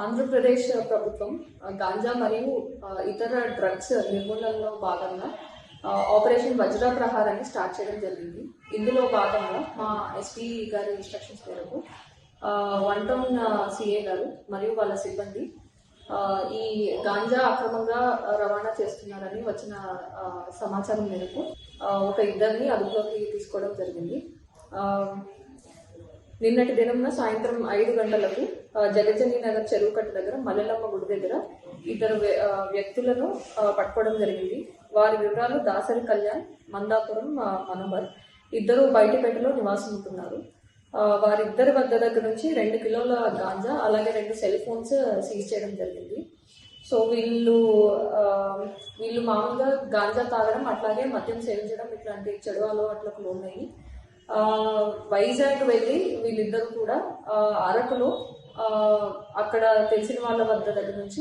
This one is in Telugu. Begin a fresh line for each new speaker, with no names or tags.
ఆంధ్రప్రదేశ్ ప్రభుత్వం గాంజా మరియు ఇతర డ్రగ్స్ నిర్మూలనలో భాగంగా ఆపరేషన్ వజ్ర ప్రహారాన్ని స్టార్ట్ చేయడం జరిగింది. ఇందులో భాగంగా మా ఎస్పీ గారి ఇన్స్ట్రక్షన్స్ మేరకు వన్ టౌన్ సిఏ గారు మరియు వాళ్ళ సిబ్బంది ఈ గాంజా అక్రమంగా రవాణా చేస్తున్నారని వచ్చిన సమాచారం మేరకు ఒక ఇద్దరిని అదుపులోకి తీసుకోవడం జరిగింది. నిన్నటి దినంన సాయంత్రం 5 గంటలకు జగజ్జని నగర్ చెరువు కట్ట దగ్గర మల్లెలమ్మ గుడి దగ్గర ఇద్దరు వ్యక్తులను పట్టుకోవడం జరిగింది. వారి వివరాలు దాసరి కళ్యాణ్, మందాపురం మనోహర్. ఇద్దరు బయటపేటలో నివాసం ఉంటున్నారు. వారిద్దరి వద్ద దగ్గర నుంచి 2 కిలోల గాంజా అలాగే 2 సెల్ ఫోన్స్ సీజ్ చేయడం జరిగింది. సో వీళ్ళు మామూలుగా గాంజా తాగడం అట్లాగే మద్యం సేవించడం ఇట్లాంటి చెడు అలవాట్లకు లోనయ్యి వైజాగ్ వెళ్ళి వీళ్ళిద్దరు కూడా అరకులో అక్కడ తెలిసిన వాళ్ళ వద్ద దగ్గర నుంచి